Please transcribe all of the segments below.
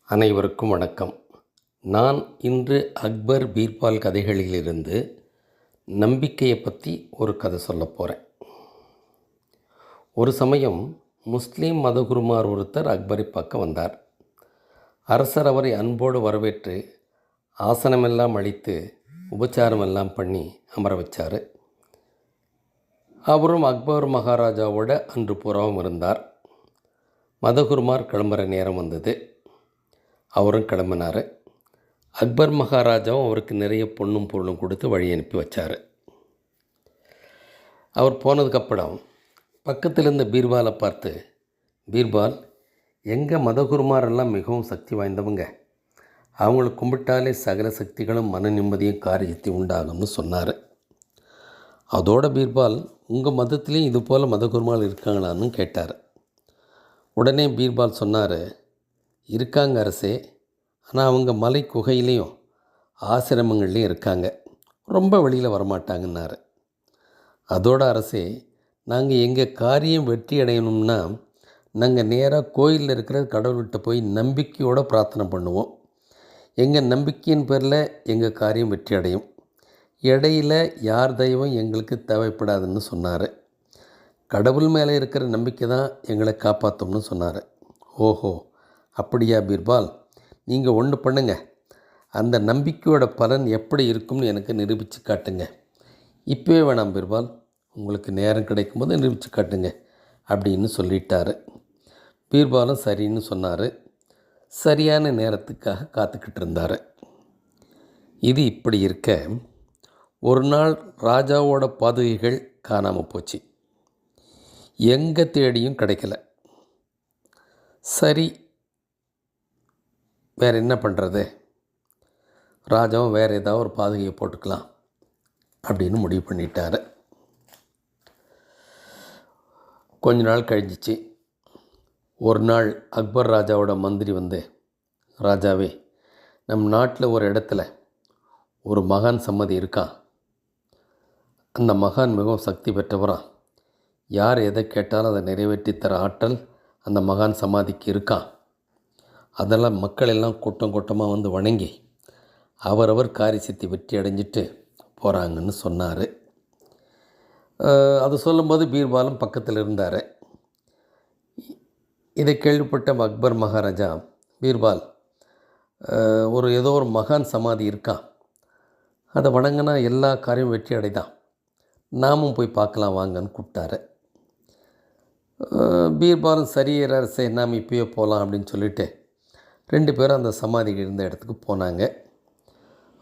அனைவருக்கும் வணக்கம். நான் இன்று அக்பர் பீர்பால் கதைகளிலிருந்து நம்பிக்கையை பற்றி ஒரு கதை சொல்ல போகிறேன். ஒரு சமயம் முஸ்லீம் மதகுருமார் ஒருத்தர் அக்பரை பார்க்க வந்தார். அரசர் அவரை அன்போடு வரவேற்று ஆசனமெல்லாம் அளித்து உபச்சாரமெல்லாம் பண்ணி அமர வச்சார். அவரும் அக்பர் மகாராஜாவோட அன்று புறாவும் இருந்தார். மதகுருமார் கிளம்புற நேரம் வந்தது. அவரும் கிளம்பினார். அக்பர் மகாராஜாவும் அவருக்கு நிறைய பொண்ணும் பொருளும் கொடுத்து வழி அனுப்பி வச்சார். அவர் போனதுக்கப்புறம் பக்கத்தில் இருந்த பீர்பாலை பார்த்து, பீர்பால், எங்கள் மதகுருமாரெல்லாம் மிகவும் சக்தி வாய்ந்தவங்க, அவங்கள கும்பிட்டாலே சகல சக்திகளும் மன நிம்மதியும் காரியத்தை உண்டாகும்னு சொன்னார். அதோட பீர்பால், உங்கள் மதத்துலேயும் இது போல் மதகுருமார் இருக்காங்களான்னு கேட்டார். உடனே பீர்பால் சொன்னார், இருக்காங்க அரசே, ஆனால் அவங்க மலை குகையிலையும் ஆசிரமங்கள்லேயும் இருக்காங்க, ரொம்ப வெளியில் வரமாட்டாங்கன்னாரு. அதோட அரசே, நாங்கள் எங்கள் காரியம் வெற்றி அடையணும்னா நாங்கள் நேராக கோயிலில் இருக்கிற கடவுள்கிட்ட போய் நம்பிக்கையோடு பிரார்த்தனை பண்ணுவோம். எங்கள் நம்பிக்கையின் பேரில் எங்கள் காரியம் வெற்றி அடையும். இடையில் யார் தெய்வம் எங்களுக்கு தேவைப்படாதுன்னு சொன்னார். கடவுள் மேலே இருக்கிற நம்பிக்கை தான் எங்களை காப்பாற்றும்னு சொன்னார். ஓஹோ, அப்படியா பீர்பால், நீங்கள் ஒன்று பண்ணுங்க, அந்த நம்பிக்கையோட பலன் எப்படி இருக்கும்னு எனக்கு நிரூபித்து காட்டுங்க. இப்போவே வேணாம் பீர்பால், உங்களுக்கு நேரம் கிடைக்கும்போது நிரூபித்து காட்டுங்க அப்படின்னு சொல்லிட்டார். பீர்பாலும் சரின்னு சொன்னார். சரியான நேரத்துக்காக காத்துக்கிட்டு இருந்தார். இது இப்படி இருக்க, ஒரு நாள் ராஜாவோட பாதுகைகள் காணாமல் போச்சு. எங்கே தேடியும் கிடைக்கல. சரி, வேறு என்ன பண்ணுறது, ராஜாவும் வேறு ஏதாவது ஒரு பாதுகையை போட்டுக்கலாம் அப்படின்னு முடிவு பண்ணிட்டார். கொஞ்ச நாள் கழிஞ்சிச்சு. ஒரு நாள் அக்பர் ராஜாவோட மந்திரி வந்து, ராஜாவே, நம் நாட்டில் ஒரு இடத்துல ஒரு மகான் சம்மதி இருக்கான். அந்த மகான் மிகவும் சக்தி பெற்றவரான். யார் எதை கேட்டாலும் அதை நிறைவேற்றி தர ஆற்றல் அந்த மகான் சமாதிக்கு இருக்கான். அதெல்லாம் மக்கள் எல்லாம் கூட்டம் கூட்டமாக வந்து வணங்கி அவரவர் காரியசித்தி வெற்றி அடைஞ்சிட்டு போகிறாங்கன்னு சொன்னார். அது சொல்லும்போது பீர்பாலும் பக்கத்தில் இருந்தார். இதை கேள்விப்பட்ட அக்பர் மகாராஜா, பீர்பால், ஏதோ ஒரு மகான் சமாதி இருக்கான், அதை வணங்கினா எல்லா காரியமும் வெற்றி அடைதான், நாமும் போய் பார்க்கலாம் வாங்கன்னு கூப்பிட்டாரு. பீர்பாலும் சரி அரசே, நாம் இப்போயே போகலாம் அப்படின்னு சொல்லிவிட்டு 2 பேரும் அந்த சமாதி இருந்த இடத்துக்கு போனாங்க.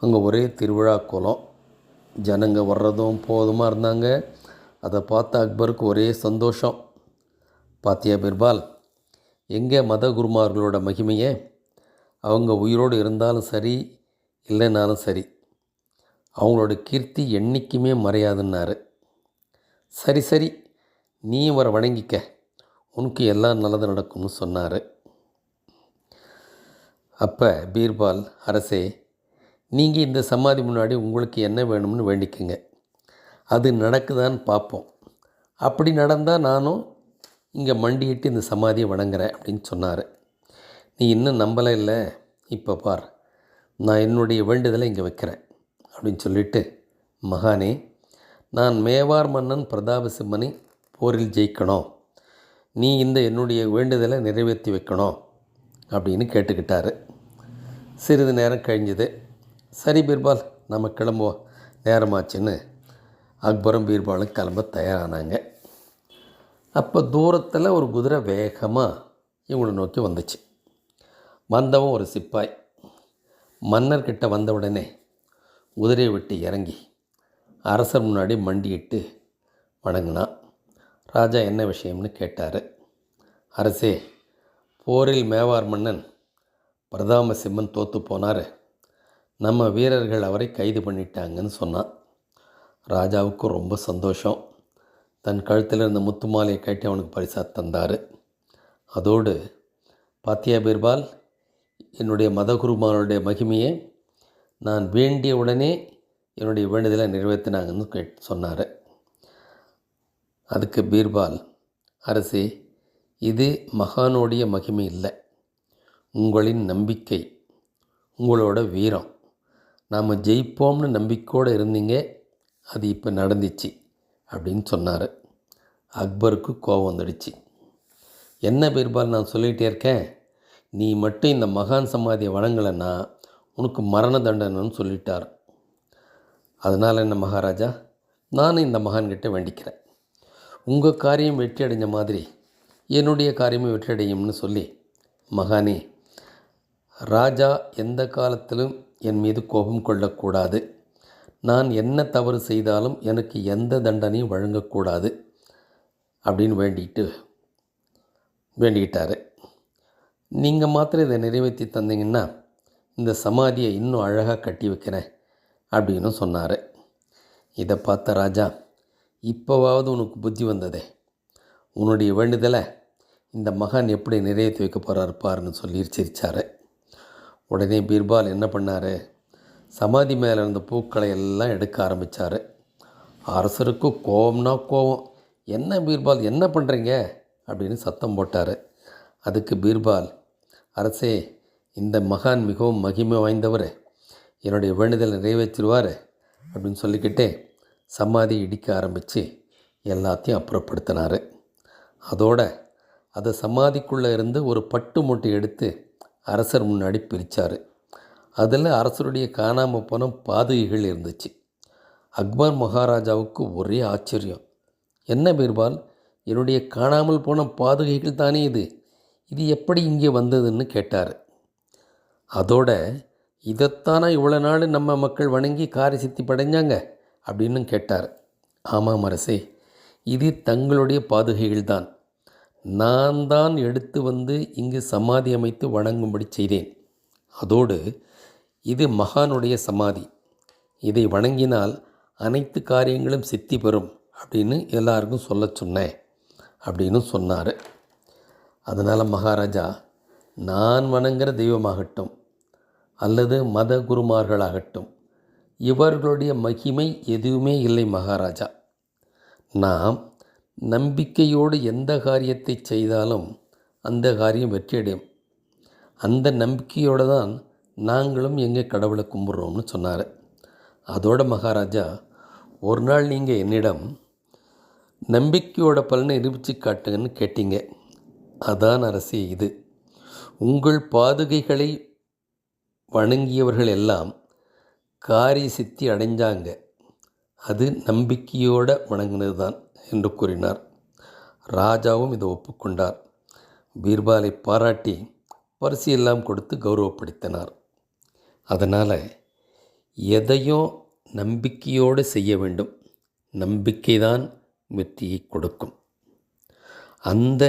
அங்கே ஒரே திருவிழா கோலம், ஜனங்க வர்றதும் போதுமா இருந்தாங்க. அதை பார்த்த அக்பருக்கு ஒரே சந்தோஷம். பாத்தியா பீர்பால், எங்கள் மத குருமார்களோட மகிமையை, அவங்க உயிரோடு இருந்தாலும் சரி இல்லைனாலும் சரி, அவங்களோட கீர்த்தி என்றைக்குமே மறையாதுன்னாரு. சரி சரி, நீயும் வர வணங்கிக்க, உனக்கு எல்லாம் நல்லது நடக்கும்னு சொன்னார். அப்போ பீர்பால், அரசே, நீங்கள் இந்த சமாதி முன்னாடி உங்களுக்கு என்ன வேணும்னு வேண்டிக்குங்க, அது நடக்குதான்னு பார்ப்போம். அப்படி நடந்தால் நானும் இங்கே மண்டியிட்டு இந்த சமாதியை வணங்குறேன் அப்படின்னு சொன்னார். நீ இன்னும் நம்பலை இல்லை, இப்போ பார், நான் என்னுடைய வேண்டுதலை இங்கே வைக்கிறேன் அப்படின்னு சொல்லிவிட்டு, மகானே, நான் மேவார் மன்னன் பிரதாபசிம்மனை போரில் ஜெயிக்கணும், நீ இந்த என்னுடைய வேண்டுதலை நிறைவேற்றி வைக்கணும் அப்படின்னு கேட்டுக்கிட்டார். சிறிது நேரம் கழிஞ்சது. சரி பீர்பால், நம்ம கிளம்புவோம், நேரமாச்சுன்னு அக்பரும் பீர்பாலும் கிளம்ப தயாரானாங்க. அப்போ தூரத்தில் ஒரு குதிரை வேகமாக இவங்களை நோக்கி வந்துச்சு. வந்தவன் ஒரு சிப்பாய். மன்னர்கிட்ட வந்த உடனே குதிரையை விட்டு இறங்கி அரசர் முன்னாடி மண்டியிட்டு வணங்கினான். ராஜா என்ன விஷயம்னு கேட்டார். அரசே, போரில் மேவார் மன்னன் பிரதாபசிம்மன் தோற்று போனார், நம்ம வீரர்கள் அவரை கைது பண்ணிட்டாங்கன்னு சொன்னான். ராஜாவுக்கு ரொம்ப சந்தோஷம். தன் கழுத்தில் இருந்த முத்து மாலையை கட்டி அவனுக்கு பரிசாக தந்தார். அதோடு, பாத்தியா பீர்பால், என்னுடைய மதகுருமானுடைய மகிமையை நான் வேண்டிய உடனே என்னுடைய வேண்டுதலை நிறைவேற்றினாங்கன்னு சொன்னார். அதுக்கு பீர்பால், அரசே, இது மகானுடைய மகிமை இல்லை, உங்களின் நம்பிக்கை, உங்களோட வீரம். நாம் ஜெயிப்போம்னு நம்பிக்கையோடு இருந்தீங்க, அது இப்போ நடந்துச்சு அப்படின்னு சொன்னார். அக்பருக்கு கோபம் வந்துடுச்சு. என்ன பீர்பால், நான் சொல்லிகிட்டே இருக்கேன், நீ மட்டும் இந்த மகான் சமாதியை வணங்கலைன்னா உனக்கு மரண தண்டனைன்னு சொல்லிட்டார். அதனால் என்ன மகாராஜா, நானும் இந்த மகான்கிட்ட வேண்டிக்கிறேன், உங்கள் காரியம் வெற்றி அடைஞ்ச மாதிரி என்னுடைய காரியமும் வெற்றி அடையும்னு சொல்லி, மகானே, ராஜா எந்த காலத்திலும் என் மீது கோபம் கொள்ளக்கூடாது, நான் என்ன தவறு செய்தாலும் எனக்கு எந்த தண்டனையும் வழங்கக்கூடாது அப்படின்னு வேண்டிக்கிட்டார். நீங்கள் மாத்திரம் இதை நிறைவேற்றி தந்தீங்கன்னா இந்த சமாதியை இன்னும் அழகாக கட்டி வைக்கிறேன் அப்படின்னு சொன்னார். இதை பார்த்த ராஜா, இப்போவாவது உனக்கு புத்தி வந்ததே, உன்னுடைய வேண்டுதலை இந்த மகான் எப்படி நிறைவேற்றி வைக்க போகிறார் பாருன்னு சொல்லி சிரித்தார். உடனே பீர்பால் என்ன பண்ணார், சமாதி மேலே இருந்த பூக்களை எல்லாம் எடுக்க ஆரம்பித்தார். அரசருக்கு கோபம்னா கோபம். என்ன பீர்பால், என்ன பண்ணுறீங்க அப்படின்னு சத்தம் போட்டார். அதுக்கு பீர்பால், அரசே, இந்த மகான் மிகவும் மகிமை வாய்ந்தவர், என்னுடைய வேண்டுதலை நிறைவேற்றிடுவார் அப்படின்னு சொல்லிக்கிட்டே சமாதி இடிக்க ஆரம்பித்து எல்லாத்தையும் அப்புறப்படுத்தினார். அதோட அதை சமாதிக்குள்ளே இருந்து ஒரு பட்டு மூட்டை எடுத்து அரசர் முன்னாடி பிரித்தார். அதில் அரசருடைய காணாமல் போன பாதுகைகள் இருந்துச்சு. அக்பர் மகாராஜாவுக்கு ஒரே ஆச்சரியம். என்ன பீர்பால், என்னுடைய காணாமல் போன பாதுகைகள் தானே இது எப்படி இங்கே வந்ததுன்னு கேட்டார். அதோட இதைத்தானே இவ்வளோ நாள் நம்ம மக்கள் வணங்கி காரிய சித்தி படைஞ்சாங்க அப்படின்னு கேட்டார். ஆமாம் அரசே, இது தங்களுடைய பாதுகைகள் தான். நான் தான் எடுத்து வந்து இங்கு சமாதி அமைத்து வணங்கும்படி செய்தேன். அதோடு இது மகானுடைய சமாதி, இதை வணங்கினால் அனைத்து காரியங்களும் சித்தி பெறும் அப்படின்னு எல்லாருக்கும் சொல்ல சொன்னேன் அப்படின்னு சொன்னார். அதனால் மகாராஜா, நான் வணங்குகிற தெய்வமாகட்டும் அல்லது மத குருமார்களாகட்டும், இவர்களுடைய மகிமை எதுவுமே இல்லை மகாராஜா. நாம் நம்பிக்கையோடு எந்த காரியத்தை செய்தாலும் அந்த காரியம் வெற்றியடையும். அந்த நம்பிக்கையோடு தான் நாங்களும் எங்கள் கடவுளை கும்பிட்றோம்னு சொன்னார். அதோட மகாராஜா, ஒரு நாள் நீங்கள் என்னிடம் நம்பிக்கையோட பலனை நிரூபித்து காட்டுங்கன்னு கேட்டீங்க. அதான் அரசே இது. உங்கள் பாதுகைகளை வணங்கியவர்கள் எல்லாம் காரிய சித்தி அடைஞ்சாங்க. அது நம்பிக்கையோடு வணங்கினது தான் என்று கூறினார். ராஜாவும் இதை ஒப்புக்கொண்டார். பீர்பாலை பாராட்டி பரிசெல்லாம் கொடுத்து கௌரவப்படுத்தினார். அதனால் எதையும் நம்பிக்கையோடு செய்ய வேண்டும். நம்பிக்கைதான் வெற்றியை கொடுக்கும். அந்த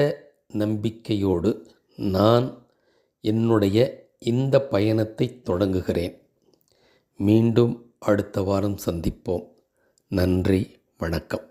நம்பிக்கையோடு நான் என்னுடைய இந்த பயணத்தை தொடங்குகிறேன். மீண்டும் அடுத்த வாரம் சந்திப்போம். நன்றி, வணக்கம்.